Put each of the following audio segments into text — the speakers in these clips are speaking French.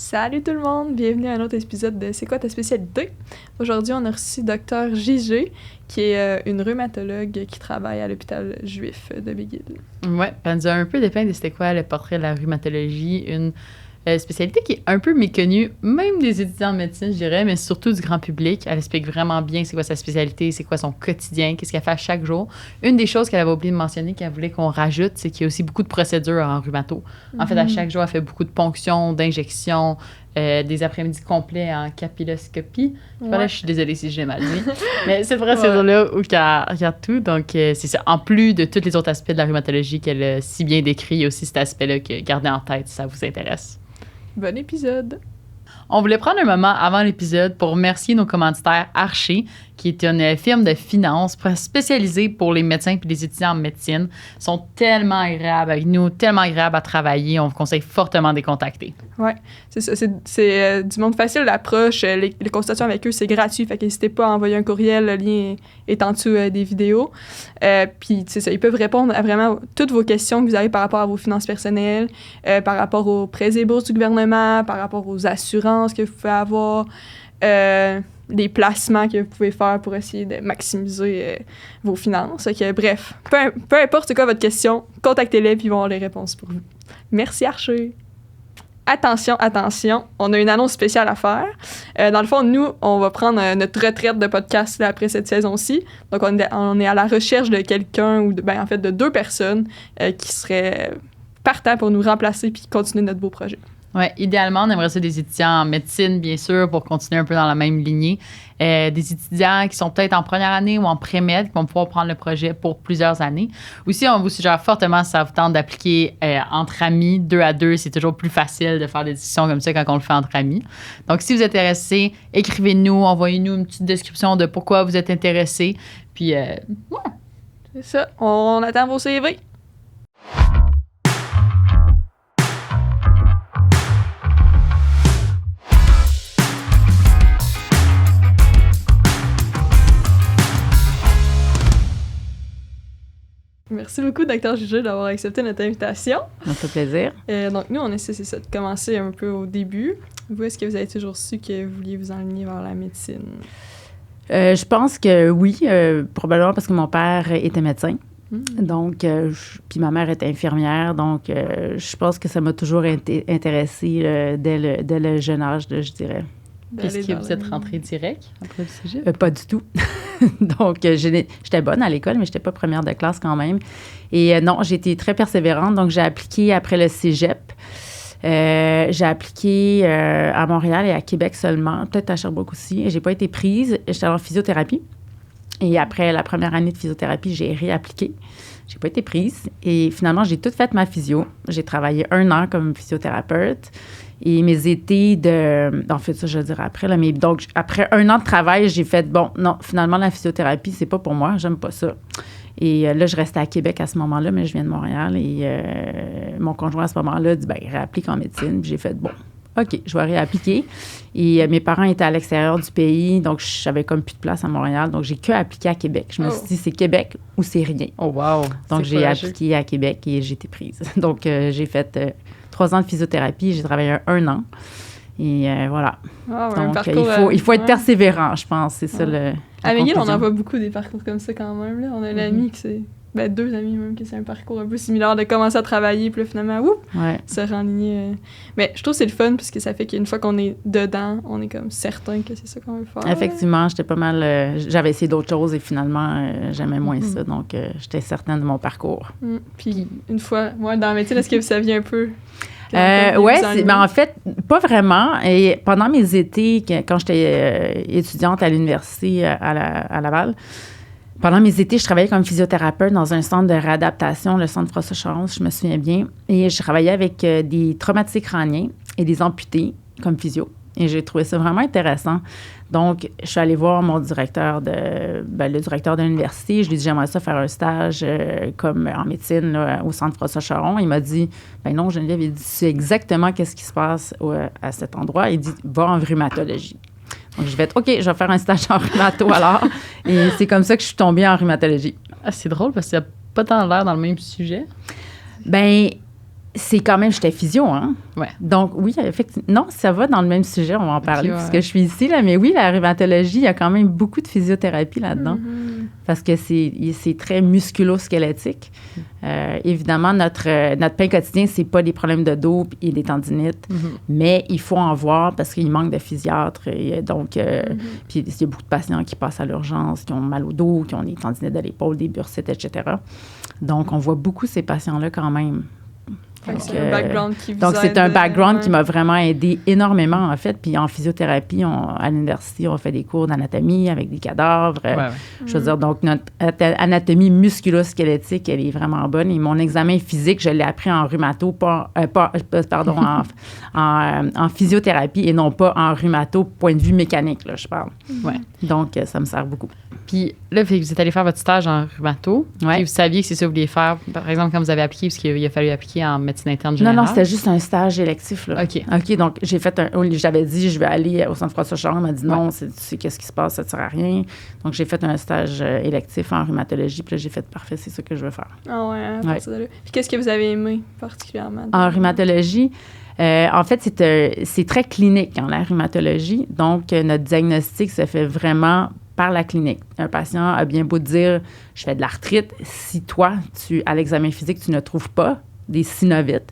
Salut tout le monde, bienvenue à un autre épisode de C'est quoi ta spécialité? Aujourd'hui, on a reçu Dr J.G., qui est une rhumatologue qui travaille à l'hôpital juif de McGill. Ouais, elle nous a un peu dépeint de c'était quoi le portrait de la rhumatologie, une spécialité qui est un peu méconnue, même des étudiants en médecine, je dirais, mais surtout du grand public. Elle explique vraiment bien c'est quoi sa spécialité, c'est quoi son quotidien, qu'est-ce qu'elle fait à chaque jour. Une des choses qu'elle avait oublié de mentionner, qu'elle voulait qu'on rajoute, c'est qu'il y a aussi beaucoup de procédures en rhumato. En fait, à chaque jour, elle fait beaucoup de ponctions, d'injections, des après-midi complets en capilloscopie. Voilà, je suis désolée si j'ai mal dit. Mais cette procédure-là où qu'elle regarde tout, donc c'est ça. En plus de tous les autres aspects de la rhumatologie qu'elle a si bien décrit, il y a aussi cet aspect-là que gardez en tête si ça vous intéresse. Bon épisode! On voulait prendre un moment avant l'épisode pour remercier nos commanditaires Archer, qui est une firme de finance spécialisée pour les médecins et les étudiants en médecine. Ils sont tellement agréables avec nous, tellement agréables à travailler. On vous conseille fortement de les contacter. Oui, c'est ça. C'est du monde facile d'approche. Les consultations avec eux, c'est gratuit. Fait qu'hésitez pas à envoyer un courriel. Le lien est en dessous des vidéos. Puis, c'est ça. Ils peuvent répondre à vraiment toutes vos questions que vous avez par rapport à vos finances personnelles, par rapport aux prêts et bourses du gouvernement, par rapport aux assurances que vous pouvez avoir, les placements que vous pouvez faire pour essayer de maximiser vos finances. Bref, peu importe c'est quoi votre question, contactez-les puis ils vont avoir les réponses pour vous. Merci Archer! Attention, on a une annonce spéciale à faire. Dans le fond, nous, on va prendre notre retraite de podcast là, après cette saison-ci. Donc, on est à la recherche de quelqu'un, ou de deux personnes qui seraient partants pour nous remplacer puis continuer notre beau projet. Oui, idéalement, on aimerait ça des étudiants en médecine, bien sûr, pour continuer un peu dans la même lignée. Des étudiants qui sont peut-être en première année ou en pré-med, qui vont pouvoir prendre le projet pour plusieurs années. Aussi, on vous suggère fortement, si ça vous tente, d'appliquer entre amis, 2 à 2. C'est toujours plus facile de faire des discussions comme ça quand on le fait entre amis. Donc, si vous êtes intéressé, écrivez-nous, envoyez-nous une petite description de pourquoi vous êtes intéressé. Puis, ouais. C'est ça. On attend vos CV. Merci beaucoup, Dr J.G., d'avoir accepté notre invitation. Ça fait plaisir. Donc, nous, on essaie, c'est ça, de commencer un peu au début. Vous, est-ce que vous avez toujours su que vous vouliez vous enligner vers la médecine? Je pense que oui, probablement parce que mon père était médecin. Donc, puis ma mère était infirmière. Donc, je pense que ça m'a toujours intéressée dès le jeune âge, je dirais. Est-ce que vous êtes rentrée direct après le cégep? Pas du tout. Donc, j'étais bonne à l'école, mais je n'étais pas première de classe quand même. Et non, j'ai été très persévérante. Donc, j'ai appliqué après le cégep. J'ai appliqué à Montréal et à Québec seulement, peut-être à Sherbrooke aussi. Et je n'ai pas été prise. J'étais en physiothérapie. Et après la première année de physiothérapie, j'ai réappliqué. Je n'ai pas été prise. Et finalement, j'ai tout fait ma physio. J'ai travaillé 1 an comme physiothérapeute. Et mes étés en fait, ça, je le dirai après, là, mais donc, après 1 an de travail, j'ai fait, bon, non, finalement, la physiothérapie, c'est pas pour moi, j'aime pas ça. Et là, je restais à Québec à ce moment-là, mais je viens de Montréal. Et mon conjoint, à ce moment-là, dit, réapplique en médecine. Puis j'ai fait, bon, OK, je vais réappliquer. Et mes parents étaient à l'extérieur du pays, donc j'avais comme plus de place à Montréal. Donc, j'ai que appliqué à Québec. Je me suis dit, c'est Québec ou c'est rien. Oh, wow! Donc, j'ai appliqué à Québec et j'ai été prise. Donc, j'ai fait 3 ans de physiothérapie. J'ai travaillé 1 an. Et voilà. Oh, donc, il faut être persévérant, je pense. C'est ça le. À McGill, on en voit beaucoup des parcours comme ça quand même. Là. On a un ami qui c'est. 2 amis même, qui c'est un parcours un peu similaire de commencer à travailler, puis là, finalement, se renligner. Mais je trouve que c'est le fun, parce que ça fait qu'une fois qu'on est dedans, on est comme certain que c'est ça qu'on veut faire. Effectivement, j'étais pas mal. J'avais essayé d'autres choses et finalement, j'aimais moins ça. Donc, j'étais certaine de mon parcours. Puis, une fois, dans la médecine, est-ce que vous saviez un peu? En fait, pas vraiment. Et pendant mes étés, quand j'étais étudiante à l'université à Laval, pendant mes étés, je travaillais comme physiothérapeute dans un centre de réadaptation, le centre François-Charon, si je me souviens bien. Et je travaillais avec des traumatisés crâniens et des amputés comme physio. Et j'ai trouvé ça vraiment intéressant. Donc, je suis allée voir mon directeur le directeur de l'université. Je lui ai dit, j'aimerais ça faire un stage comme en médecine là, au centre François-Charon. Il m'a dit, non, Geneviève, il dit, tu sais exactement qu'est-ce qui se passe à cet endroit. Il dit, va en rhumatologie. Donc, je vais être, OK, je vais faire un stage en rhumato alors. Et c'est comme ça que je suis tombée en rhumatologie. Ah, c'est drôle parce qu'il n'y a pas tant l'air dans le même sujet. c'est quand même, j'étais physio, hein? Ouais. Donc, oui, effectivement. Non, ça va dans le même sujet, on va en parler, ouais. puisque je suis ici, là. Mais oui, la rhumatologie, il y a quand même beaucoup de physiothérapie là-dedans, parce que c'est très musculo-squelettique. Évidemment, notre pain quotidien, c'est pas des problèmes de dos et des tendinites, mais il faut en voir parce qu'il manque de physiatres. Et donc, puis il y a beaucoup de patients qui passent à l'urgence, qui ont mal au dos, qui ont des tendinites de l'épaule, des bursites, etc. Donc, on voit beaucoup ces patients-là quand même. C'est un background qui vous donc, c'est aide, un background qui m'a vraiment aidé énormément, en fait. Puis en physiothérapie, à l'université, on fait des cours d'anatomie avec des cadavres. Je veux dire, donc, notre anatomie musculo-squelettique, elle est vraiment bonne. Et mon examen physique, je l'ai appris en rhumato, en physiothérapie et non pas en rhumato, point de vue mécanique, là, je parle. Ouais. Donc, ça me sert beaucoup. Puis là, vous êtes allé faire votre stage en rhumato. Ouais. Puis vous saviez que c'est ça que vous vouliez faire, par exemple, quand vous avez appliqué, parce qu'il a fallu appliquer en médecine interne générale. Non, c'était juste un stage électif. Là. OK, donc j'ai fait j'avais dit, je vais aller au centre François-Charles. On m'a dit non, tu sais qu'est-ce qui se passe, ça ne sert à rien. Donc, j'ai fait un stage électif en rhumatologie. Puis là, j'ai fait parfait, c'est ça que je veux faire. Ah ouais, à partir de là. Puis qu'est-ce que vous avez aimé particulièrement? En rhumatologie, en fait, c'est très clinique, la rhumatologie. Donc, notre diagnostic se fait vraiment par la clinique. Un patient a bien beau dire « je fais de l'arthrite », si toi, à l'examen physique, tu ne trouves pas des synovites,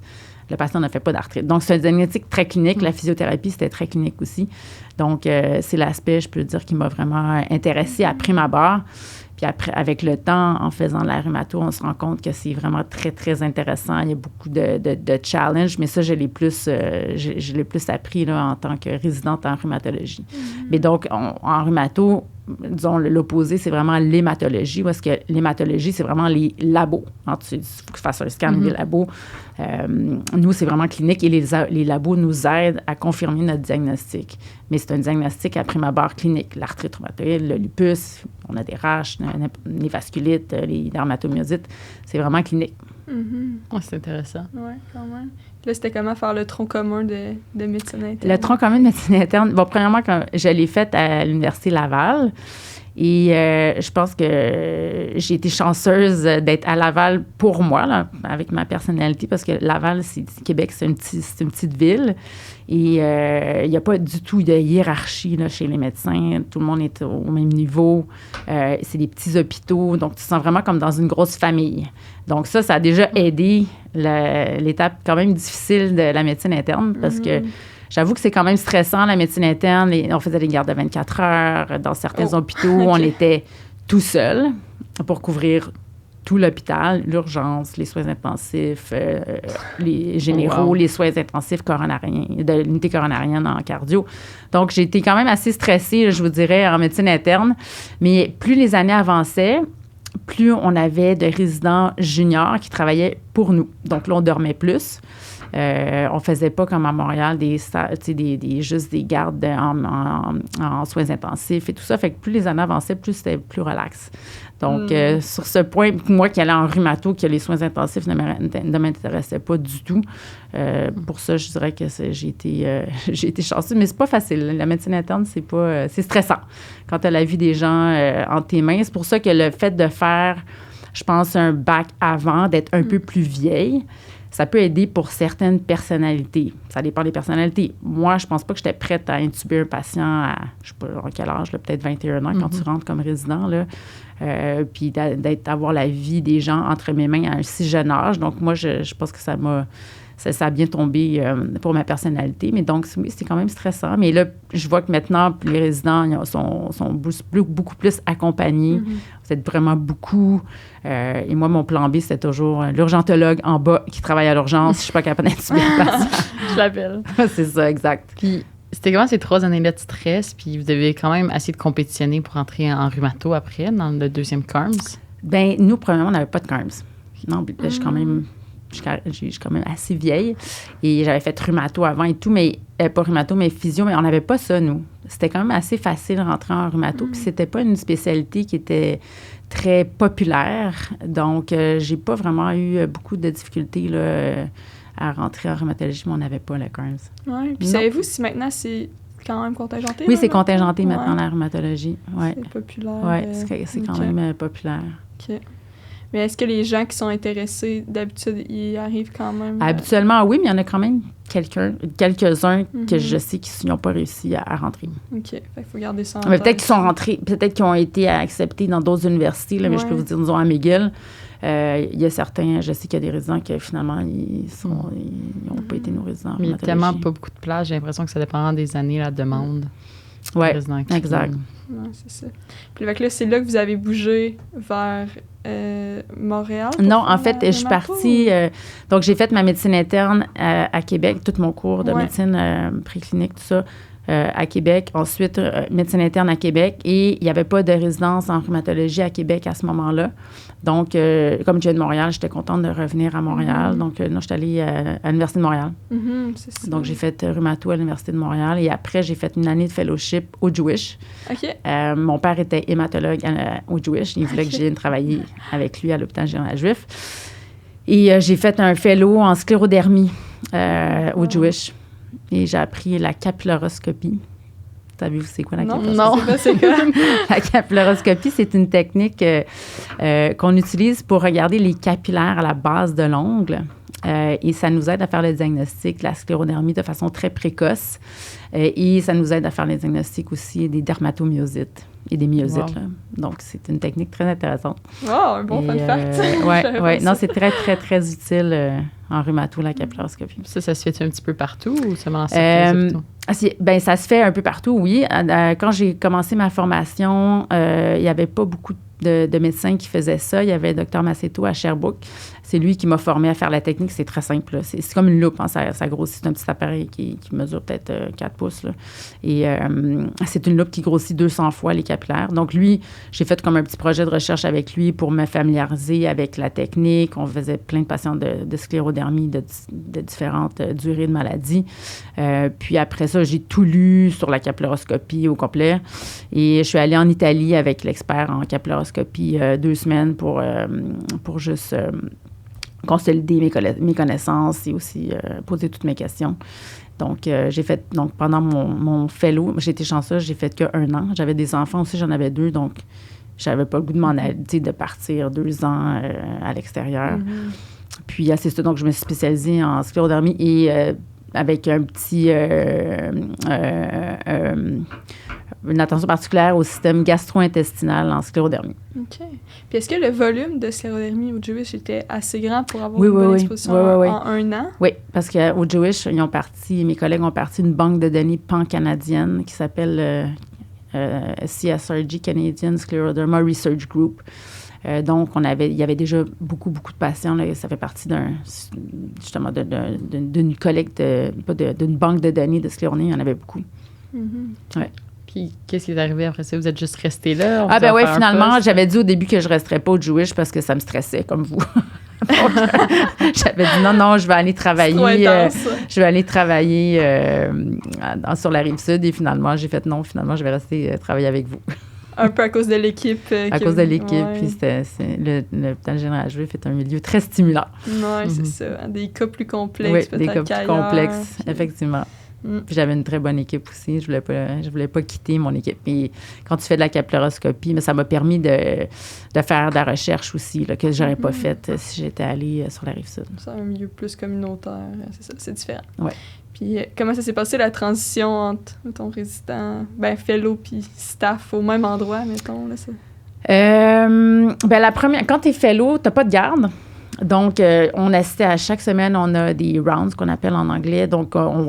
le patient ne fait pas d'arthrite. Donc, c'est un diagnostic très clinique. La physiothérapie, c'était très clinique aussi. Donc, c'est l'aspect, je peux dire, qui m'a vraiment intéressée à prime abord. Puis après, avec le temps, en faisant de la rhumato, on se rend compte que c'est vraiment très, très intéressant. Il y a beaucoup de challenges, mais ça, je l'ai plus appris là, en tant que résidente en rhumatologie. Mais donc, en rhumato, disons, l'opposé, c'est vraiment l'hématologie, parce que l'hématologie, c'est vraiment les labos. Il faut que tu fasses un scan des labos. Nous, c'est vraiment clinique et les labos nous aident à confirmer notre diagnostic. Mais c'est un diagnostic à prime abord clinique. L'arthrite rhumatoïde, le lupus, on a des raches, les vasculites, les dermatomyosites. C'est vraiment clinique. Oh, c'est intéressant. Oui, quand même. Là, c'était comment faire le tronc commun de médecine interne? Le tronc commun de médecine interne, bon, premièrement, quand je l'ai fait à l'Université Laval. Et je pense que j'ai été chanceuse d'être à Laval pour moi, là, avec ma personnalité, parce que Laval, Québec, c'est une petite ville. Et il n'y a pas du tout de hiérarchie là, chez les médecins. Tout le monde est au même niveau. C'est des petits hôpitaux. Donc, tu te sens vraiment comme dans une grosse famille. Donc, ça a déjà aidé l'étape quand même difficile de la médecine interne, parce que j'avoue que c'est quand même stressant, la médecine interne. On faisait des gardes de 24 heures. Dans certains hôpitaux, on était tout seul pour couvrir tout l'hôpital, l'urgence, les soins intensifs, les généraux, les soins intensifs coronariens, de l'unité coronarienne en cardio. Donc, j'ai été quand même assez stressée, je vous dirais, en médecine interne. Mais plus les années avançaient, plus on avait de résidents juniors qui travaillaient pour nous. Donc là, on dormait plus. On faisait pas comme à Montréal juste des gardes en soins intensifs et tout ça. Fait que plus les années avançaient, plus c'était plus relax. Donc, sur ce point, moi qui allais en rhumato, que les soins intensifs ne m'intéressaient pas du tout. Pour ça, je dirais que j'ai été chanceuse, mais c'est pas facile. La médecine interne, c'est stressant quand tu as la vie des gens entre tes mains. C'est pour ça que le fait de faire, je pense, un bac avant, d'être un peu plus vieille, ça peut aider pour certaines personnalités. Ça dépend des personnalités. Moi, je pense pas que j'étais prête à intuber un patient à, je sais pas en quel âge, là, peut-être 21 ans, quand tu rentres comme résident, là. Puis d'avoir la vie des gens entre mes mains à un si jeune âge. Donc, moi, je pense que ça a bien tombé pour ma personnalité. Mais donc, oui, c'était quand même stressant. Mais là, je vois que maintenant, les résidents sont beaucoup plus accompagnés. Vous êtes vraiment beaucoup. Et moi, mon plan B, c'était toujours l'urgentologue en bas qui travaille à l'urgence. Je suis pas capable d'intuber le patient. Je l'appelle. C'est ça, exact. Puis, c'était comment ces 3 années-là de stress? Puis, vous avez quand même essayé de compétitionner pour entrer en rhumato après, dans le deuxième CARMS? Bien, nous, premièrement, on n'avait pas de CARMS. Non, je suis quand même... Je suis quand même assez vieille et j'avais fait rhumato avant et tout, mais pas rhumato, mais physio, mais on n'avait pas ça, nous. C'était quand même assez facile de rentrer en rhumato, puis c'était pas une spécialité qui était très populaire. Donc, j'ai pas vraiment eu beaucoup de difficultés là, à rentrer en rhumatologie, mais on n'avait pas le CARMS. Oui, puis savez-vous si maintenant c'est quand même contingenté? Oui, c'est contingenté maintenant, la rhumatologie. Ouais. C'est populaire. Oui, c'est quand même populaire. OK. Mais est-ce que les gens qui sont intéressés, d'habitude, ils arrivent quand même? Habituellement, oui, mais il y en a quand même quelques-uns que je sais qu'ils n'ont pas réussi à rentrer. OK. Fait qu'il faut garder ça en Mais tête. peut-être qu'ils sont rentrés, peut-être qu'ils ont été acceptés dans d'autres universités, là, mais je peux vous dire, disons, à McGill, il y a certains, je sais qu'il y a des résidents qui, finalement, ils n'ont pas été nos résidents. Mais il n'y a tellement pas beaucoup de places. J'ai l'impression que ça dépend des années, la demande. Oui, Ouais, exact. c'est ça. Puis fait que là, c'est là que vous avez bougé vers Montréal? Non, en fait, je suis partie... donc, j'ai fait ma médecine interne à Québec, tout mon cours de médecine préclinique, tout ça, à Québec. Ensuite, médecine interne à Québec. Et il n'y avait pas de résidence en rhumatologie à Québec à ce moment-là. Donc, comme je viens de Montréal, j'étais contente de revenir à Montréal. Donc, non, je suis allée à l'Université de Montréal. C'est ça. Donc, j'ai fait rhumato à l'Université de Montréal. Et après, j'ai fait une année de fellowship au Jewish. OK. Mon père était hématologue au Jewish. Il voulait que je vienne travailler avec lui à l'hôpital général juif. Et j'ai fait un fellow en sclérodermie au Jewish. Et j'ai appris la capillaroscopie. Savez-vous c'est quoi la capillaroscopie? Non, c'est quoi? La capillaroscopie, c'est une technique qu'on utilise pour regarder les capillaires à la base de l'ongle. Et ça nous aide à faire le diagnostic de la sclérodermie de façon très précoce. Et ça nous aide à faire les diagnostics aussi des dermatomyosites et des myosites. Là. Donc, c'est une technique très intéressante. Oh, un bon fun fact. Oui. Non, c'est très, très, très utile en rhumato, la capillaroscopie. Ça se fait un petit peu partout ou seulement en certains hôpitaux? Ben, ça se fait un peu partout, oui. Quand j'ai commencé ma formation, il n'y avait pas beaucoup de médecins qui faisaient ça. Il y avait le Dr Maceto à Sherbrooke. C'est lui qui m'a formé à faire la technique. C'est très simple. Là. C'est comme une loupe. Hein. Ça grossit. C'est un petit appareil qui mesure peut-être 4 pouces. Là. Et c'est une loupe qui grossit 200 fois les capillaires. Donc, lui, j'ai fait comme un petit projet de recherche avec lui pour me familiariser avec la technique. On faisait plein de patients de sclérodermie de différentes durées de maladie. Puis après ça, j'ai tout lu sur la capillaroscopie au complet. Et je suis allée en Italie avec l'expert en capillaroscopie 2 semaines pour juste consolider mes connaissances et aussi poser toutes mes questions. Donc, j'ai fait, pendant mon fellow, j'ai été chanceuse, j'ai fait que 1 an. J'avais des enfants aussi, j'en avais 2, donc j'avais pas le goût de m'en aller, de partir 2 ans à l'extérieur. Puis, c'est ça, donc je me suis spécialisée en sclérodermie et avec un petit... une attention particulière au système gastro-intestinal en sclérodermie. OK. Puis est-ce que le volume de sclérodermie au Jewish était assez grand pour avoir une bonne exposition en 1 an? Oui, parce qu'au Jewish, mes collègues ont parti d'une banque de données pan-canadienne qui s'appelle CSRG, Canadian Scleroderma Research Group. Donc, il y avait déjà beaucoup, beaucoup de patients. Là, ça fait partie d'une collecte, d'une banque de données de sclérodermie. Il y en avait beaucoup. Ouais. Puis, qu'est-ce qui est arrivé après ça? Vous êtes juste resté là? Oui, finalement, j'avais dit au début que je ne resterais pas au Jewish parce que ça me stressait, comme vous. Donc, j'avais dit non, je vais aller travailler. Je vais aller travailler sur la Rive-Sud. Et finalement, j'ai fait non, je vais rester travailler avec vous. Un peu à cause de l'équipe. À cause de l'équipe. Puis l'hôpital général juif est un milieu très stimulant. Oui, c'est ça. Des cas plus complexes, peut-être. Oui, des cas plus complexes, effectivement. Puis j'avais une très bonne équipe aussi. Je voulais pas quitter mon équipe. Et quand tu fais de la capillaroscopie, mais ça m'a permis de faire de la recherche aussi, là, que j'aurais pas faite si j'étais allée sur la Rive-Sud. C'est un milieu plus communautaire. C'est ça, c'est différent. Oui. Puis comment ça s'est passé, la transition entre ton résident, fellow puis staff au même endroit, mettons, là, ça? Quand t'es fellow, t'as pas de garde. Donc, on assistait à chaque semaine, on a des rounds qu'on appelle en anglais. Donc, pendant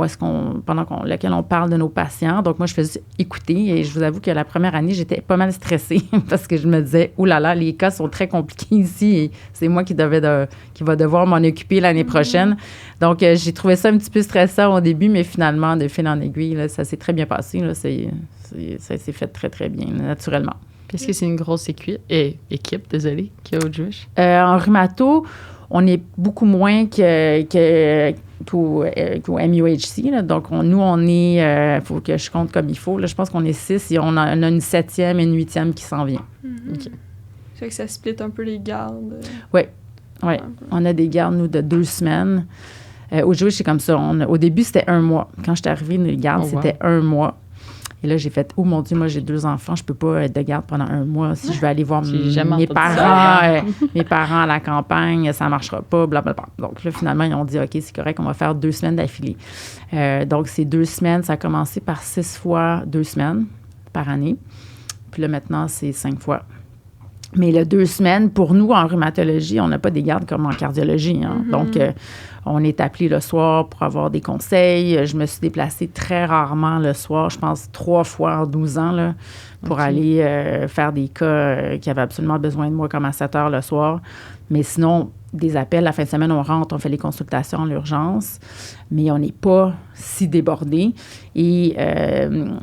lequel on parle de nos patients. Donc, moi, je faisais écouter et je vous avoue que la première année, j'étais pas mal stressée parce que je me disais, oh là là, les cas sont très compliqués ici et c'est moi qui va devoir m'en occuper l'année prochaine. Donc, j'ai trouvé ça un petit peu stressant au début, mais finalement, de fil en aiguille, là, ça s'est très bien passé. Là, ça s'est fait très, très bien, naturellement. Est-ce que c'est une grosse équipe, qu'il y a au Jewish? En rhumato, on est beaucoup moins qu'au MUHC. Là. Donc, on est... Il faut que je compte comme il faut. Là, je pense qu'on est 6 et on a une 7e et une 8e qui s'en vient. OK. Ça fait que ça split un peu les gardes. Oui. On a des gardes, nous, de 2 semaines. Au Jewish, c'est comme ça. Au début, c'était 1 mois. Quand je suis arrivée, les gardes, c'était 1 mois. Et là, j'ai fait, oh mon Dieu, moi, j'ai 2 enfants, je peux pas être de garde pendant 1 mois. Si je veux aller voir mes parents à la campagne, ça marchera pas, blablabla. Donc là, finalement, ils ont dit, OK, c'est correct, on va faire 2 semaines d'affilée. Donc, ces 2 semaines, ça a commencé par 6 fois 2 semaines par année. Puis là, maintenant, c'est 5 fois. Mais le 2 semaines, pour nous, en rhumatologie, on n'a pas des gardes comme en cardiologie. Hein. Mm-hmm. Donc, on est appelé le soir pour avoir des conseils. Je me suis déplacée très rarement le soir, je pense 3 fois en 12 ans, là, pour aller faire des cas qui avaient absolument besoin de moi comme à 7 heures le soir. Mais sinon, des appels, la fin de semaine, on rentre, on fait les consultations en urgence, mais on n'est pas si débordé. Et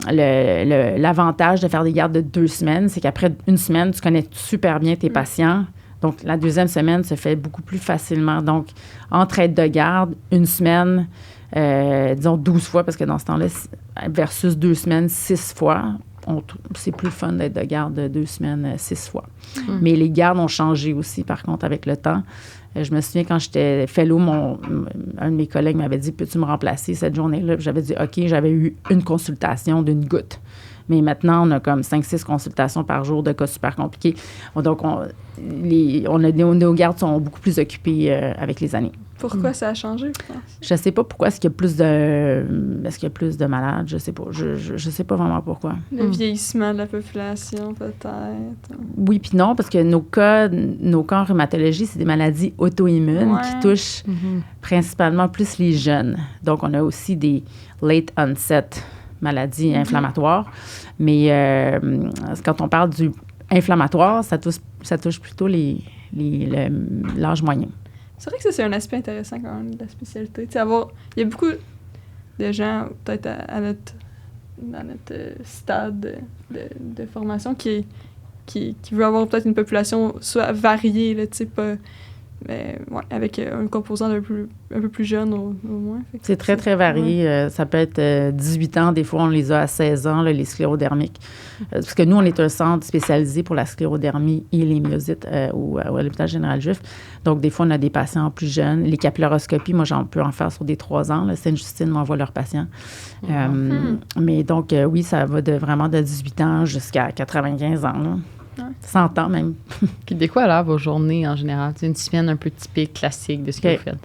l'avantage de faire des gardes de 2 semaines, c'est qu'après 1 semaine, tu connais super bien tes patients. Donc, la 2e semaine se fait beaucoup plus facilement. Donc, entre aides de garde, 1 semaine, disons 12 fois, parce que dans ce temps-là, versus 2 semaines, 6 fois, c'est plus fun d'être de garde de 2 semaines, 6 fois. Mais les gardes ont changé aussi, par contre, avec le temps. Je me souviens, quand j'étais fellow, un de mes collègues m'avait dit, peux-tu me remplacer cette journée-là? Puis j'avais dit, OK, j'avais eu 1 consultation d'1 goutte. Mais maintenant, on a comme 5-6 consultations par jour de cas super compliqués. Donc, nos gardes sont beaucoup plus occupés avec les années. Pourquoi ça a changé, je pense? Je sais pas pourquoi. Est-ce qu'il y a plus de malades? Je sais pas. Je sais pas vraiment pourquoi. Le vieillissement de la population, peut-être. Oui, puis non, parce que nos cas en rhumatologie, c'est des maladies auto-immunes qui touchent principalement plus les jeunes. Donc, on a aussi des late onset maladies inflammatoires. Mais quand on parle du inflammatoire, ça touche plutôt l'âge moyen. C'est vrai que ça, c'est un aspect intéressant quand même de la spécialité. Il y a beaucoup de gens, peut-être à notre stade de formation, qui veut avoir peut-être une population soit variée, là, tu sais, pas... Mais avec un composant un peu plus jeune au moins. C'est très, très varié. Ça peut être 18 ans. Des fois, on les a à 16 ans, là, les sclérodermiques. Parce que nous, on est un centre spécialisé pour la sclérodermie et les myosites à l'hôpital général juif. Donc, des fois, on a des patients plus jeunes. Les capillaroscopies, moi, j'en peux en faire sur des 3 ans. Sainte-Justine m'envoie leurs patients. Mais donc, oui, ça va vraiment de 18 ans jusqu'à 95 ans, là. 100 ans même. Puis de quoi alors vos journées en général? C'est une semaine un peu typique, classique de ce que vous faites.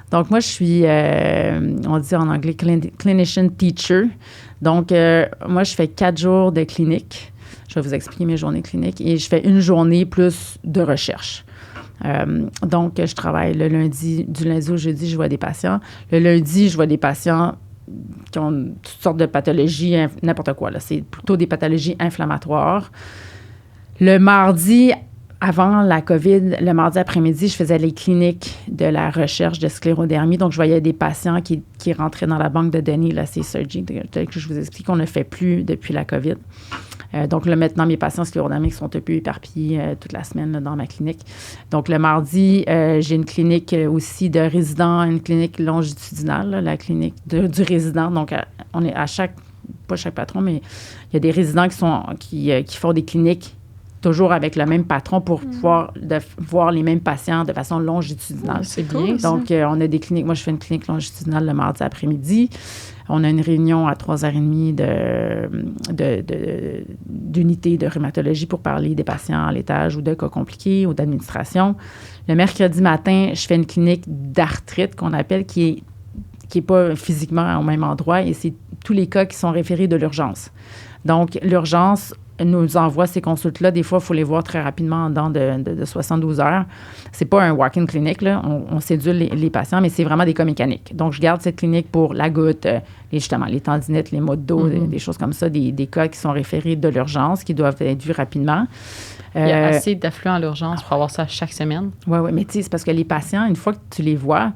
Donc moi, je suis, on dit en anglais, clinician teacher. Donc moi, je fais 4 jours de clinique. Je vais vous expliquer mes journées cliniques. Et je fais 1 journée plus de recherche. Donc, je travaille du lundi au jeudi, je vois des patients. Le lundi, je vois des patients qui ont toutes sortes de pathologies, n'importe quoi, là. C'est plutôt des pathologies inflammatoires. Le mardi, avant la COVID, le mardi après-midi, je faisais les cliniques de la recherche de sclérodermie. Donc, je voyais des patients qui rentraient dans la banque de données, la CSRG, tel que je vous explique, on ne fait plus depuis la COVID. Donc, là, maintenant, mes patients sclérodermiques sont un peu éparpillés toute la semaine là, dans ma clinique. Donc, le mardi, j'ai une clinique aussi de résidents, une clinique longitudinale, là, la clinique du résident. Donc, on est pas chaque patron, mais il y a des résidents qui font des cliniques toujours avec le même patron pour pouvoir voir les mêmes patients de façon longitudinale. C'est bien. Donc, on a des cliniques. Moi, je fais une clinique longitudinale le mardi après-midi. On a une réunion à 3h30 d'unité de rhumatologie pour parler des patients à l'étage ou de cas compliqués ou d'administration. Le mercredi matin, je fais une clinique d'arthrite qu'on appelle qui est pas physiquement au même endroit et c'est tous les cas qui sont référés de l'urgence. Donc, l'urgence nous envoie ces consultes-là. Des fois, il faut les voir très rapidement en dedans de 72 heures. C'est pas un walk-in clinic, là. On sédule les patients, mais c'est vraiment des cas mécaniques. Donc, je garde cette clinique pour la goutte, justement, les tendinites, les maux de dos, des choses comme ça, des cas qui sont référés de l'urgence, qui doivent être vus rapidement. Il y a assez d'affluents à l'urgence pour avoir ça chaque semaine. Oui, mais tu sais, c'est parce que les patients, une fois que tu les vois,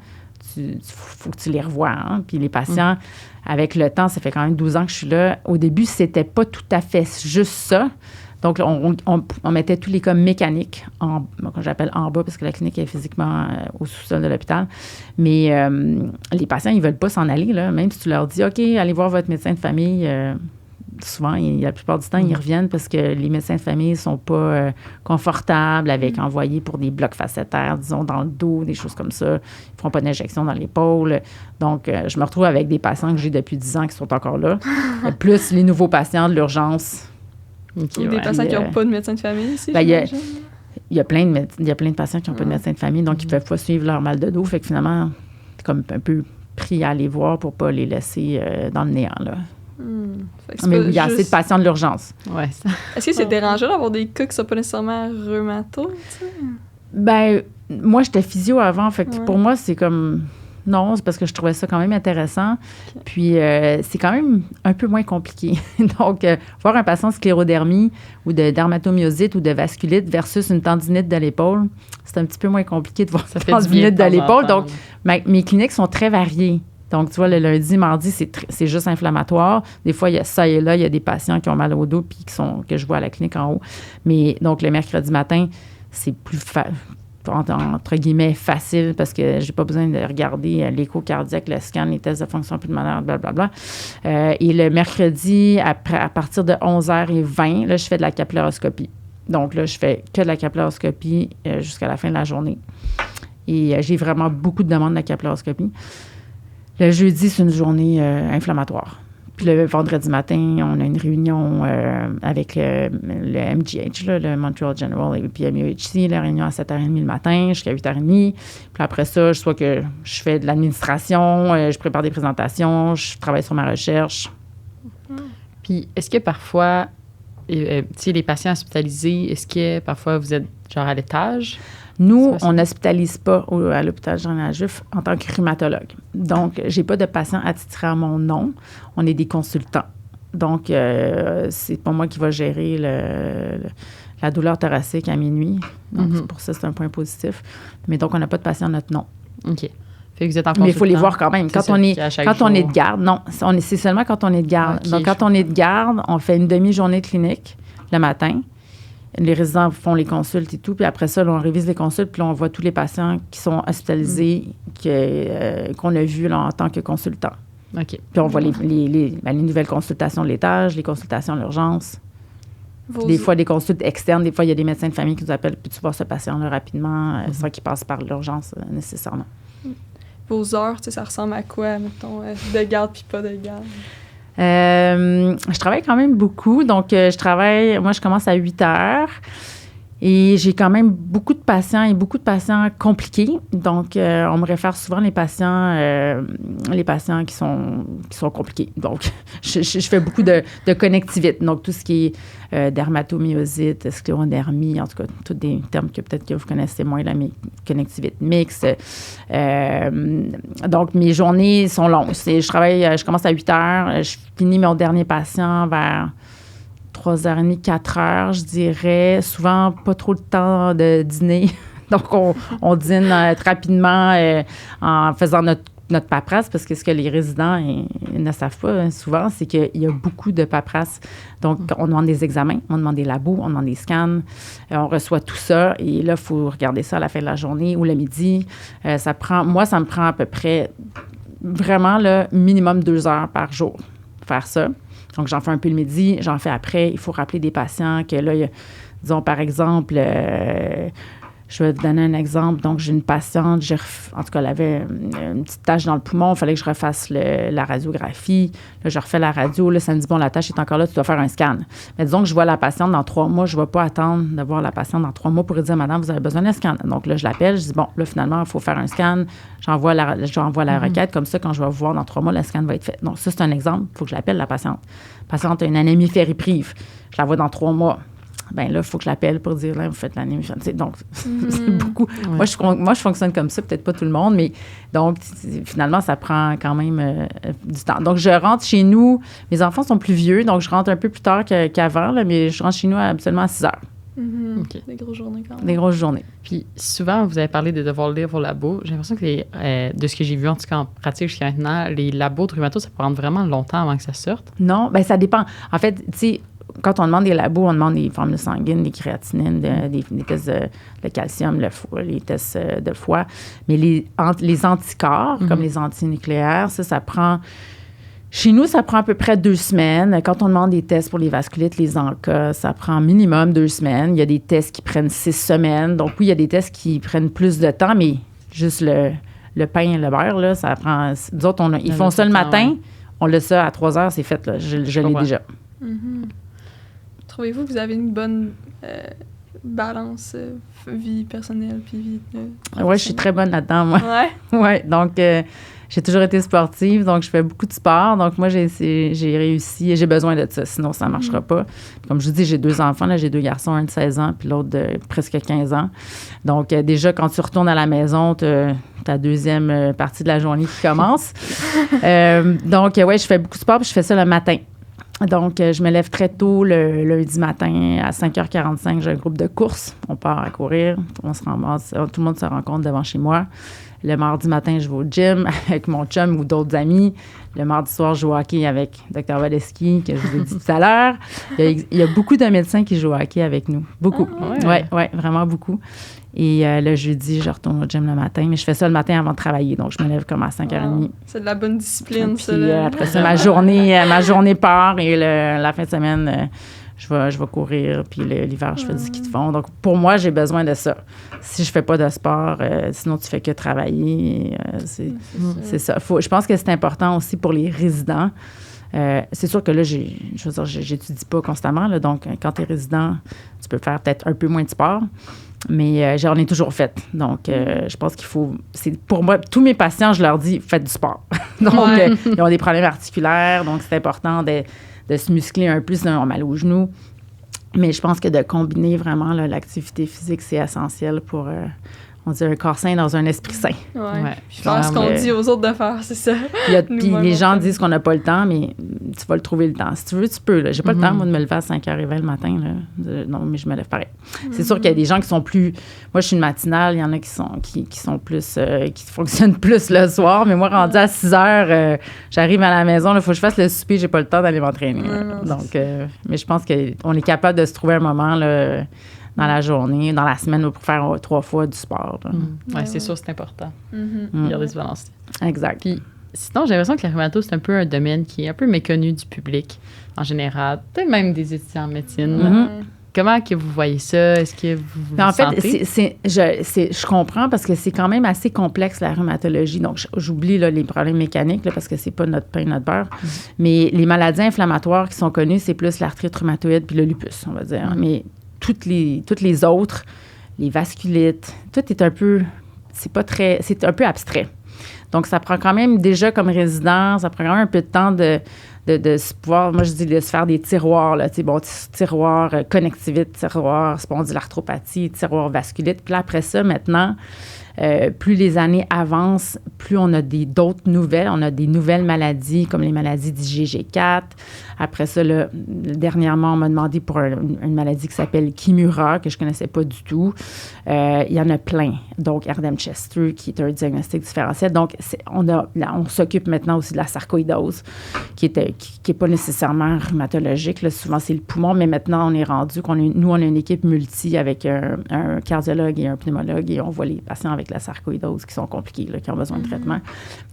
faut que tu les revois. Hein? Puis les patients, avec le temps, ça fait quand même 12 ans que je suis là. Au début, c'était pas tout à fait juste ça. Donc, on mettait tous les cas mécaniques, que j'appelle en bas, parce que la clinique est physiquement au sous-sol de l'hôpital. Mais les patients, ils veulent pas s'en aller, là. Même si tu leur dis, OK, allez voir votre médecin de famille, souvent, la plupart du temps, ils reviennent parce que les médecins de famille ne sont pas confortables avec envoyer pour des blocs facétaires, disons, dans le dos, des choses comme ça. Ils ne feront pas d'injection dans l'épaule. Donc, je me retrouve avec des patients que j'ai depuis 10 ans qui sont encore là, plus les nouveaux patients de l'urgence. Ou des patients qui n'ont pas de médecin de famille ici, il y a plein de patients qui n'ont pas de médecin de famille, donc ils ne peuvent pas suivre leur mal de dos. Fait que finalement, c'est comme un peu pris à les voir pour ne pas les laisser dans le néant, là. Mais oui, il y a assez de patients de l'urgence. Ouais, ça. Est-ce que c'est dérangeant d'avoir des cas qui ne sont pas nécessairement rhumato, tu sais? Ben, moi, j'étais physio avant, fait que pour moi, c'est comme... Non, c'est parce que je trouvais ça quand même intéressant. Okay. Puis, c'est quand même un peu moins compliqué. Donc, voir un patient de sclérodermie ou de dermatomyosite ou de vasculite versus une tendinite de l'épaule, c'est un petit peu moins compliqué de voir ça tendinite de l'épaule. Donc, mes cliniques sont très variées. Donc, tu vois, le lundi, mardi, c'est juste inflammatoire. Des fois, il y a ça et là, il y a des patients qui ont mal au dos puis que je vois à la clinique en haut. Mais donc, le mercredi matin, c'est plus entre guillemets, facile parce que j'ai pas besoin de regarder l'écho cardiaque, le scan, les tests de fonction pulmonaire, blablabla. Et le mercredi, à partir de 11h20, là, je fais de la capillaroscopie. Donc là, je fais que de la capillaroscopie jusqu'à la fin de la journée. Et j'ai vraiment beaucoup de demandes de capillaroscopie. Le jeudi, c'est une journée inflammatoire. Puis le vendredi matin, on a une réunion avec le MGH, là, le Montreal General, et puis MUHC, la réunion à 7h30 le matin jusqu'à 8h30. Puis après ça, soit que je fais de l'administration, je prépare des présentations, je travaille sur ma recherche. Puis est-ce que parfois, tu sais, les patients hospitalisés, est-ce que parfois vous êtes genre à l'étage? Nous, on n'hospitalise pas à l'hôpital général juif en tant que rhumatologue. Donc, j'ai pas de patients attitrés à mon nom. On est des consultants. Donc, c'est pas moi qui va gérer la douleur thoracique à minuit. Donc, pour ça, c'est un point positif. Mais donc, on n'a pas de patients à notre nom. OK. Fait que vous êtes en consultant. Mais il faut les voir quand même. Quand on est de garde, non, c'est seulement quand on est de garde. Okay, donc, quand on est de garde, on fait une demi-journée clinique le matin. Les résidents font les consultes et tout. Puis après ça, là, on révise les consultes. Puis là, on voit tous les patients qui sont hospitalisés, qu'on a vus là, en tant que consultants. OK. Puis on voit les nouvelles consultations de l'étage, les consultations de l'urgence. Des fois, des consultes externes. Des fois, il y a des médecins de famille qui nous appellent. Peux-tu voir ce patient-là rapidement sans qu'il passe par l'urgence nécessairement. Vos heures, ça ressemble à quoi, mettons, de garde puis pas de garde? Je travaille quand même beaucoup. Donc, moi, je commence à 8 heures et j'ai quand même beaucoup de patients compliqués. Donc, on me réfère souvent les patients qui sont compliqués. Donc, je fais beaucoup de connectivite. Donc, tout ce qui est dermatomyosite, sclérodermie, en tout cas, tous des termes que peut-être que vous connaissez moins, la connectivite mixte. Donc, mes journées sont longues. Je commence à 8 heures. Je finis mon dernier patient vers 3h30, 4h, je dirais. Souvent, pas trop de temps de dîner. Donc, on dîne rapidement en faisant notre paperasse, parce que ce que les résidents ne savent pas souvent, c'est qu'il y a beaucoup de paperasse. Donc, on demande des examens, on demande des labos, on demande des scans, on reçoit tout ça. Et là, il faut regarder ça à la fin de la journée ou le midi. Ça me prend à peu près vraiment là, minimum 2 heures par jour faire ça. Donc, j'en fais un peu le midi, j'en fais après. Il faut rappeler des patients que là, disons, par exemple, je vais vous donner un exemple. Donc, j'ai une patiente, en tout cas, elle avait une petite tache dans le poumon. Il fallait que je refasse la radiographie. Là, je refais la radio. Là, ça me dit, bon, la tache est encore là, tu dois faire un scan. Mais disons que je vois la patiente dans 3 mois. Je ne vais pas attendre de voir la patiente dans 3 mois pour lui dire, madame, vous avez besoin d'un scan. Donc, là, je l'appelle. Je dis, bon, là, finalement, il faut faire un scan. J'envoie la requête. Comme ça, quand je vais vous voir dans 3 mois, le scan va être fait. Donc, ça, c'est un exemple. Il faut que je l'appelle, la patiente. La patiente a une anémie ferriprive. Je la vois dans 3 mois. Bien là, il faut que je l'appelle pour dire, là, vous faites l'anémie. Donc, c'est beaucoup. Ouais. Moi, je fonctionne comme ça, peut-être pas tout le monde, mais donc, finalement, ça prend quand même du temps. Donc, je rentre chez nous. Mes enfants sont plus vieux, donc je rentre un peu plus tard qu'avant, là, mais je rentre chez nous absolument à 6 heures. Okay. Des grosses journées quand même. Des grosses journées. Puis souvent, vous avez parlé de devoir lire vos labos. J'ai l'impression que de ce que j'ai vu, en tout cas en pratique jusqu'à maintenant, les labos de rhumato, ça peut prendre vraiment longtemps avant que ça sorte. Non, bien, ça dépend. En fait, tu sais, quand on demande des labos, on demande des formules sanguines, des créatinines, des tests de calcium, les tests de foie. Mais les anticorps, comme les antinucléaires, ça prend Chez nous, ça prend à peu près 2 semaines. Quand on demande des tests pour les vasculites, les ANCA, ça prend minimum 2 semaines. Il y a des tests qui prennent 6 semaines. Donc oui, il y a des tests qui prennent plus de temps, mais juste le pain et le beurre, là, ça prend... Nous autres, ils font ça le matin. On l'a ça à 3 heures, c'est fait. Là. Je l'ai déjà. Mm-hmm. Trouvez-vous que vous avez une bonne balance vie personnelle puis vie professionnelle? Oui, je suis très bonne là-dedans, moi. Ouais? Oui, donc... j'ai toujours été sportive, donc je fais beaucoup de sport. Donc, moi, j'ai réussi et j'ai besoin de ça. Sinon, ça ne marchera pas. Comme je vous dis, j'ai 2 enfants. Là, j'ai 2 garçons, un de 16 ans puis l'autre de presque 15 ans. Donc, déjà, quand tu retournes à la maison, tu as ta deuxième partie de la journée qui commence. Donc, oui, je fais beaucoup de sport puis je fais ça le matin. Donc, je me lève très tôt le lundi matin à 5h45. J'ai un groupe de course. On part à courir. On se ramasse, tout le monde se rencontre devant chez moi. Le mardi matin, je vais au gym avec mon chum ou d'autres amis. Le mardi soir, je joue au hockey avec Dr. Waleski, que je vous ai dit tout à l'heure. Il y a beaucoup de médecins qui jouent au hockey avec nous. Beaucoup. Oui, vraiment beaucoup. Et le jeudi, je retourne au gym le matin. Mais je fais ça le matin avant de travailler. Donc, je me lève comme à 5h30. C'est de la bonne discipline, ça. Puis après ça, ma journée part. Et la fin de semaine... Je vais courir, puis l'hiver, je fais du ski de fond. Donc, pour moi, j'ai besoin de ça. Si je fais pas de sport, sinon, tu fais que travailler. C'est ça. Je pense que c'est important aussi pour les résidents. C'est sûr que là, j'étudie pas constamment. Là, donc, quand tu es résident, tu peux faire peut-être un peu moins de sport. Mais j'en ai toujours fait. Donc, je pense qu'il faut... Pour moi, tous mes patients, je leur dis, faites du sport. Donc, ils ont des problèmes articulaires. Donc, c'est important de se muscler un peu, sinon on a mal aux genoux. Mais je pense que de combiner vraiment là, l'activité physique, c'est essentiel pour, on dit, un corps sain dans un esprit sain. Oui. Je pense qu'on dit aux autres de faire, c'est ça. Puis les gens disent qu'on n'a pas le temps, mais tu vas le trouver le temps. Si tu veux, tu peux. Là. J'ai pas le temps, moi, de me lever à 5h20 le matin. Là. Non, mais je me lève pareil. C'est sûr qu'il y a des gens qui sont plus... Moi, je suis une matinale. Il y en a qui sont plus... qui fonctionnent plus le soir. Mais moi, rendu à 6h, j'arrive à la maison. Il faut que je fasse le souper. J'ai pas le temps d'aller m'entraîner. Donc, mais je pense qu'on est capable de se trouver un moment... Là, dans la journée, dans la semaine, pour faire 3 fois du sport. Oui, c'est sûr, c'est important. Garder ce balance. Exact. Puis, sinon, j'ai l'impression que la rhumato, c'est un peu un domaine qui est un peu méconnu du public en général, peut-être même des étudiants en médecine. Comment que vous voyez ça? Est-ce que vous en sentez? fait, je comprends parce que c'est quand même assez complexe, la rhumatologie. Donc, j'oublie là, les problèmes mécaniques là, parce que c'est pas notre pain, notre beurre. Mais les maladies inflammatoires qui sont connues, c'est plus l'arthrite rhumatoïde puis le lupus, on va dire. Mais toutes les autres, les vasculites, tout est un peu... C'est un peu abstrait. Donc, ça prend quand même déjà comme résident, ça prend quand même un peu de temps de se pouvoir, moi je dis de se faire des tiroirs, là, tiroir connectivite, tiroir spondylarthropathie, tiroir vasculite. Puis là, après ça, maintenant, plus les années avancent, plus on a d'autres nouvelles. On a des nouvelles maladies comme les maladies d'IgG4. Après ça, là, dernièrement, on m'a demandé pour une maladie qui s'appelle Kimura, que je ne connaissais pas du tout. Il y en a plein. Donc, Erdem-Chester, qui est un diagnostic différentiel. Donc, on s'occupe maintenant aussi de la sarcoïdose, qui est pas nécessairement rhumatologique. Là. Souvent, c'est le poumon, mais maintenant, on est rendu nous, on a une équipe multi avec un cardiologue et un pneumologue et on voit les patients avec la sarcoïdose qui sont compliqués, là, qui ont besoin de traitement.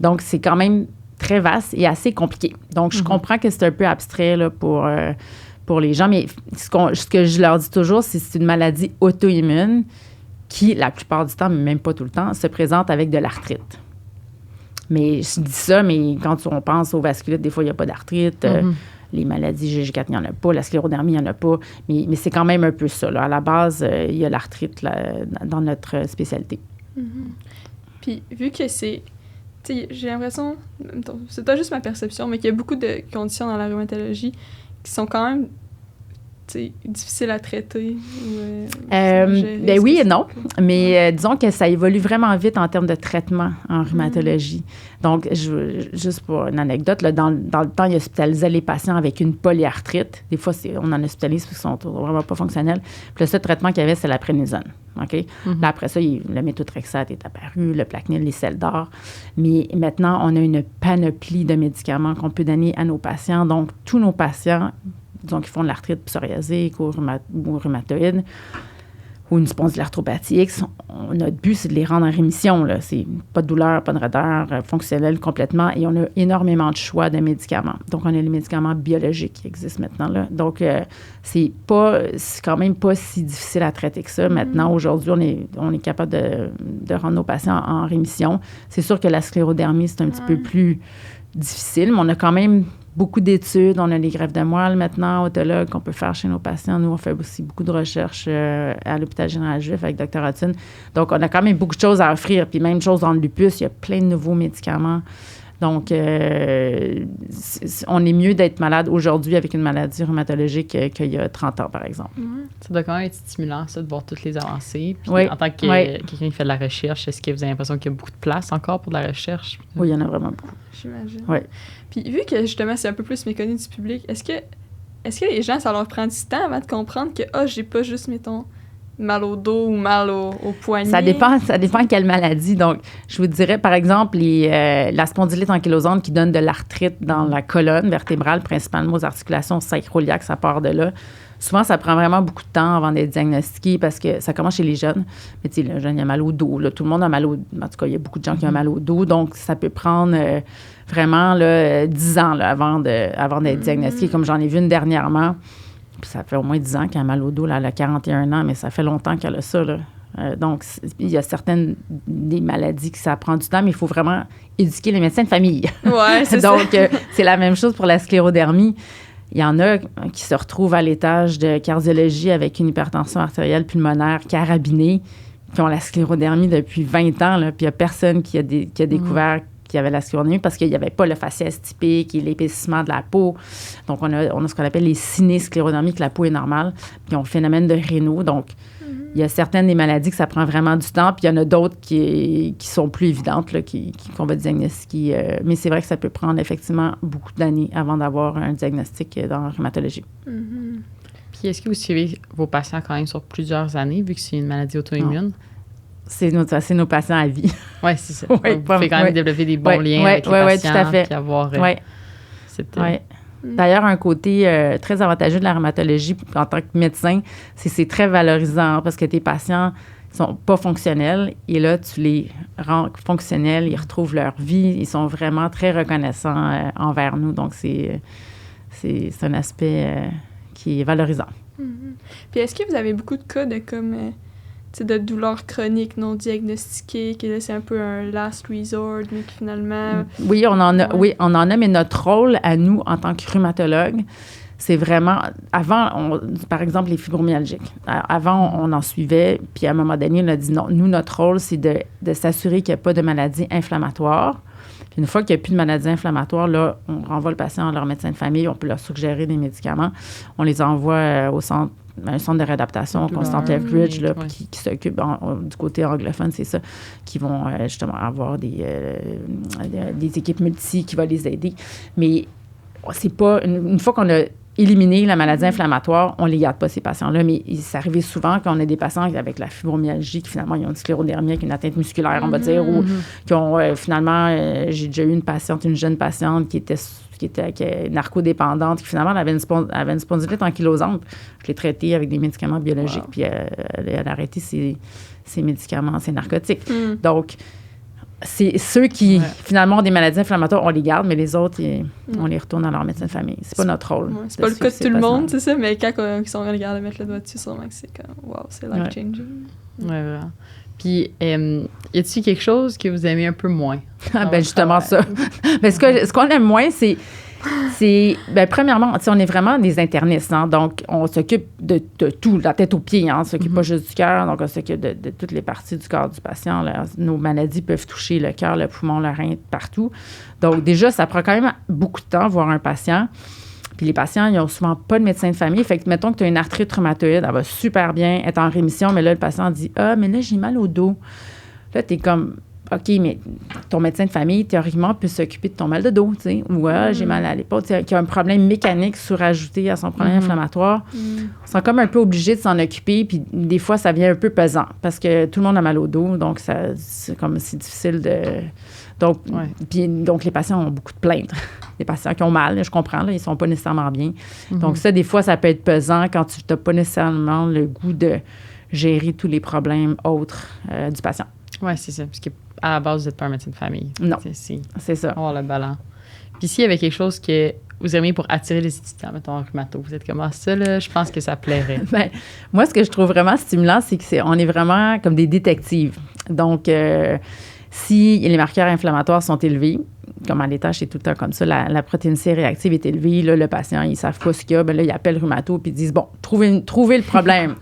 Donc, c'est quand même très vaste et assez compliqué. Donc, je comprends que c'est un peu abstrait là, pour les gens, mais ce que je leur dis toujours, c'est une maladie auto-immune qui, la plupart du temps, mais même pas tout le temps, se présente avec de l'arthrite. Mais je dis ça, mais quand on pense aux vasculites, des fois, il n'y a pas d'arthrite. Les maladies GG4, il n'y en a pas. La sclérodermie, il n'y en a pas. Mais c'est quand même un peu ça. Là. À la base, il y a l'arthrite là, dans notre spécialité. Puis, vu que c'est... j'ai l'impression, c'est pas juste ma perception, mais qu'il y a beaucoup de conditions dans la rhumatologie qui sont quand même difficiles à traiter. Ben oui et non, mais disons que ça évolue vraiment vite en termes de traitement en rhumatologie. Donc, juste pour une anecdote, là, dans le temps, ils hospitalisaient les patients avec une polyarthrite. Des fois, on en hospitalise parce qu'ils sont vraiment pas fonctionnels. Puis le seul traitement qu'il y avait, c'est la prénisone. OK? Là, après ça, le méthotrexate est apparu, le Plaquenil, les sels d'or. Mais maintenant, on a une panoplie de médicaments qu'on peut donner à nos patients. Donc, tous nos patients, disons, qui font de l'arthrite psoriasique ou rhumatoïde, ou une spondylarthropathie X, notre but, c'est de les rendre en rémission. Là. C'est pas de douleur, pas de raideur, fonctionnel complètement. Et on a énormément de choix de médicaments. Donc, on a les médicaments biologiques qui existent maintenant. Là. Donc, c'est quand même pas si difficile à traiter que ça. Maintenant, aujourd'hui, on est capable de rendre nos patients en rémission. C'est sûr que la sclérodermie, c'est un petit peu plus difficile, mais on a quand même beaucoup d'études. On a les greffes de moelle maintenant, autologues, qu'on peut faire chez nos patients. Nous, on fait aussi beaucoup de recherches à l'hôpital général juif avec Dr. Hudson. Donc, on a quand même beaucoup de choses à offrir. Puis même chose dans le lupus, il y a plein de nouveaux médicaments. Donc, on est mieux d'être malade aujourd'hui avec une maladie rhumatologique qu'il y a 30 ans, par exemple. Ça doit quand même être stimulant, ça, de voir toutes les avancées. Puis, oui, en tant que quelqu'un qui fait de la recherche, est-ce que vous avez l'impression qu'il y a beaucoup de place encore pour de la recherche? Oui, il y en a vraiment beaucoup. J'imagine. Oui. Puis, vu que, justement, c'est un peu plus méconnu du public, est-ce que les gens, ça leur prend du temps avant de comprendre que, j'ai pas juste, mettons, mal au dos ou mal au poignet? Ça dépend quelle maladie. Donc, je vous dirais, par exemple, la spondylite ankylosante qui donne de l'arthrite dans la colonne vertébrale, principalement aux articulations sacro-iliaques, ça part de là. Souvent, ça prend vraiment beaucoup de temps avant d'être diagnostiqué parce que ça commence chez les jeunes. Mais tu sais, le jeune, il a mal au dos. Là. Tout le monde a mal au dos. En tout cas, il y a beaucoup de gens qui ont mal au dos. Donc, ça peut prendre vraiment 10 ans là, avant d'être diagnostiqué. Comme j'en ai vu une dernièrement. Puis ça fait au moins 10 ans qu'elle a mal au dos. Là, elle a 41 ans, mais ça fait longtemps qu'elle a ça. Là. Donc, il y a certaines des maladies que ça prend du temps, mais il faut vraiment éduquer les médecins de famille. Ouais, c'est Donc, c'est la même chose pour la sclérodermie. Il y en a qui se retrouvent à l'étage de cardiologie avec une hypertension artérielle pulmonaire carabinée, qui ont la sclérodermie depuis 20 ans, là, puis il n'y a personne qui a découvert qu'il y avait la sclérodermie parce qu'il n'y avait pas le faciès typique et l'épaississement de la peau. Donc, on a ce qu'on appelle les cinésclérodermies, que la peau est normale, puis on a le phénomène de Raynaud. Donc, il y a certaines des maladies que ça prend vraiment du temps, puis il y en a d'autres qui sont plus évidentes, là, qu'on va diagnostiquer. Mais c'est vrai que ça peut prendre effectivement beaucoup d'années avant d'avoir un diagnostic dans la rhumatologie. Puis est-ce que vous suivez vos patients quand même sur plusieurs années, vu que c'est une maladie auto-immune? C'est nos patients à vie. Oui, c'est ça. Donc, vous pouvez quand même développer des bons liens avec les patients. Tout à fait. Puis avoir... D'ailleurs, un côté très avantageux de la rhumatologie en tant que médecin, c'est très valorisant parce que tes patients sont pas fonctionnels et là, tu les rends fonctionnels, ils retrouvent leur vie, ils sont vraiment très reconnaissants envers nous. Donc, c'est un aspect qui est valorisant. Puis, est-ce que vous avez beaucoup de cas de de douleurs chroniques non diagnostiquées, que là, c'est un peu un last resort, mais que finalement... Oui, on en a, mais notre rôle à nous, en tant que rhumatologue, c'est vraiment... Avant, par exemple, les fibromyalgiques. Avant, on en suivait, puis à un moment donné, on a dit non. Nous, notre rôle, c'est de s'assurer qu'il n'y a pas de maladie inflammatoire. Puis une fois qu'il n'y a plus de maladie inflammatoire, là, on renvoie le patient à leur médecin de famille, on peut leur suggérer des médicaments. On les envoie au centre, un centre de réadaptation, Constant Lethbridge, là, qui s'occupe, du côté anglophone, c'est ça, qui vont justement avoir des équipes multi qui vont les aider. Mais c'est pas... Une fois qu'on a éliminé la maladie inflammatoire, on ne les garde pas, ces patients-là. Mais ça arrive souvent qu'on a des patients avec la fibromyalgie qui, finalement, ils ont une sclérodermie avec une atteinte musculaire, on va dire, ou qui ont, finalement... j'ai déjà eu une jeune patiente qui était narcodépendante, qui finalement avait une spondylite ankylosante. Je l'ai traitée avec des médicaments biologiques, puis elle a arrêté ses médicaments, ses narcotiques. Donc, c'est ceux qui, finalement, ont des maladies inflammatoires, on les garde, mais les autres, on les retourne à leur médecin de famille. C'est pas notre rôle. C'est pas le cas de tout le monde, c'est ça, mais quand ils sont regardés mettre le doigt dessus, sûrement que c'est comme, wow, c'est life-changing. Oui, vraiment. Puis, y a-t-il quelque chose que vous aimez un peu moins? Justement, ça. Mais ce qu'on aime moins, c'est premièrement, on est vraiment des internistes. Hein, donc, on s'occupe de tout, de la tête aux pieds. Hein, on ne s'occupe pas juste du cœur. Donc, on s'occupe de toutes les parties du corps du patient. Là. Nos maladies peuvent toucher le cœur, le poumon, le rein, partout. Donc, déjà, ça prend quand même beaucoup de temps voir un patient. Puis les patients, ils n'ont souvent pas de médecin de famille. Fait que, mettons que tu as une arthrite rhumatoïde, elle va super bien, être en rémission, mais là, le patient dit « Ah, mais là, j'ai mal au dos. » Là, tu es comme « OK, mais ton médecin de famille, théoriquement, peut s'occuper de ton mal de dos, tu sais. Ou « j'ai mal à l'épaule. » Qui a un problème mécanique surajouté à son problème inflammatoire. On sont comme un peu obligés de s'en occuper. Puis des fois, ça vient un peu pesant parce que tout le monde a mal au dos. Donc, c'est difficile de... Donc, les patients ont beaucoup de plaintes. Les patients qui ont mal, je comprends, là, ils ne sont pas nécessairement bien. Donc, ça, des fois, ça peut être pesant quand tu n'as pas nécessairement le goût de gérer tous les problèmes autres du patient. Oui, c'est ça. Parce qu'à la base, vous n'êtes pas un médecin de famille. Non, c'est ça. Avoir le ballon. Puis s'il y avait quelque chose que vous aimiez pour attirer les étudiants, mettons, en rhumato, vous êtes comme ça, là, je pense que ça plairait. Ben, moi, ce que je trouve vraiment stimulant, c'est qu'on est vraiment comme des détectives. Donc, si les marqueurs inflammatoires sont élevés, comme à l'étage, c'est tout le temps comme ça, la protéine C réactive est élevée, là, le patient, ils ne savent pas ce qu'il y a, ben là, ils appellent rhumato puis ils disent, bon, trouvez le problème.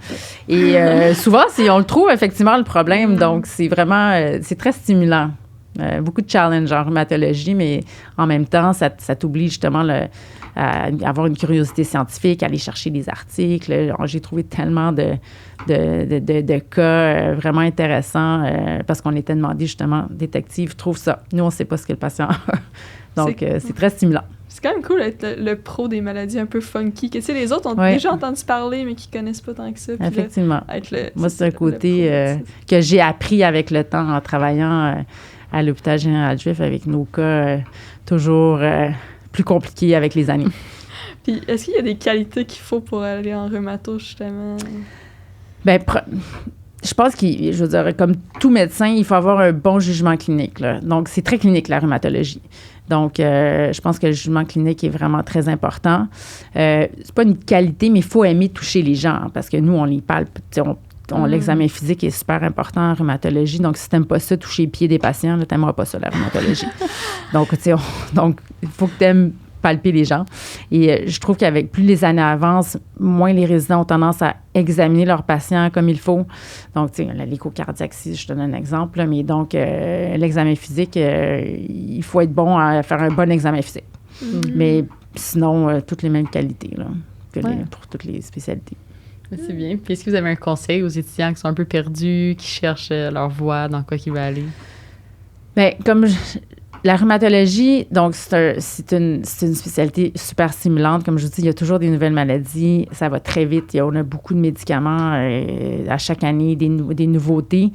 Et souvent, on le trouve effectivement, le problème, donc c'est vraiment, c'est très stimulant. Beaucoup de challenges en rhumatologie, mais en même temps, ça t'oblige justement à avoir une curiosité scientifique, à aller chercher des articles. J'ai trouvé tellement de cas vraiment intéressants parce qu'on était demandé justement, détective, trouve ça. Nous, on ne sait pas ce que le patient a. Donc, c'est très stimulant. C'est quand même cool d'être le pro des maladies un peu funky. Que, les autres ont déjà entendu parler, mais qui ne connaissent pas tant que ça. Effectivement. Moi, c'est un côté que j'ai appris avec le temps en travaillant à l'hôpital général juif avec nos cas toujours plus compliqués avec les années. Puis, est-ce qu'il y a des qualités qu'il faut pour aller en rhumato, justement? Bien, je pense je veux dire, comme tout médecin, il faut avoir un bon jugement clinique, là. Donc, c'est très clinique, la rhumatologie. Donc, je pense que le jugement clinique est vraiment très important. C'est pas une qualité, mais il faut aimer toucher les gens parce que nous, on les palpe, l'examen physique est super important en rhumatologie. Donc, si tu n'aimes pas ça, toucher les pieds des patients, tu n'aimeras pas ça, la rhumatologie. Donc, il faut que tu aimes palper les gens. Et je trouve qu'avec plus les années avancent, moins les résidents ont tendance à examiner leurs patients comme il faut. Donc, tu sais, l'échocardiaque, si je donne un exemple, là, mais donc, l'examen physique, il faut être bon à faire un bon examen physique. Mais sinon, toutes les mêmes qualités là, pour toutes les spécialités. C'est bien. Puis est-ce que vous avez un conseil aux étudiants qui sont un peu perdus, qui cherchent leur voie, dans quoi ils veulent aller? Bien, la rhumatologie, donc, c'est une spécialité super stimulante. Comme je vous dis, il y a toujours des nouvelles maladies. Ça va très vite. On a beaucoup de médicaments à chaque année, des nouveautés.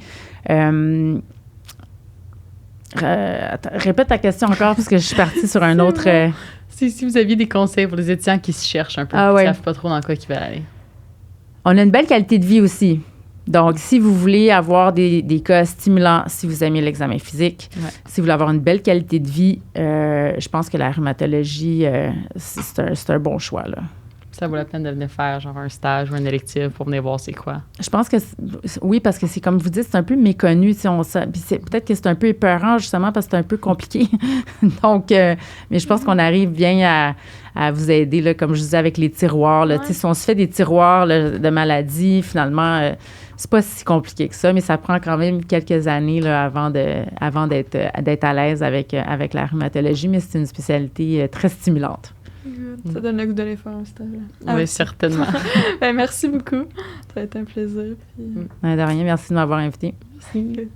Répète ta question encore parce que je suis partie sur un autre... Si vous aviez des conseils pour les étudiants qui se cherchent un peu, qui ne savent pas trop dans quoi ils veulent aller. On a une belle qualité de vie aussi. Donc, si vous voulez avoir des cas stimulants, si vous aimez l'examen physique, si vous voulez avoir une belle qualité de vie, je pense que la rhumatologie, c'est un bon choix, là. Ça vaut la peine de venir faire genre un stage ou un électif pour venir voir c'est quoi? Je pense que oui, parce que c'est comme vous dites, c'est un peu méconnu. Puis peut-être que c'est un peu épeurant, justement, parce que c'est un peu compliqué. Donc, mais je pense qu'on arrive bien à vous aider, là, comme je disais, avec les tiroirs. Là. Si on se fait des tiroirs là, de maladies, finalement, c'est pas si compliqué que ça, mais ça prend quand même quelques années là, avant d'être à l'aise avec la rhumatologie, mais c'est une spécialité très stimulante. Ça donne le goût d'aller faire un stage. Oui, certainement. Merci beaucoup. Ça a été un plaisir. Puis... De rien, merci de m'avoir invité. Merci.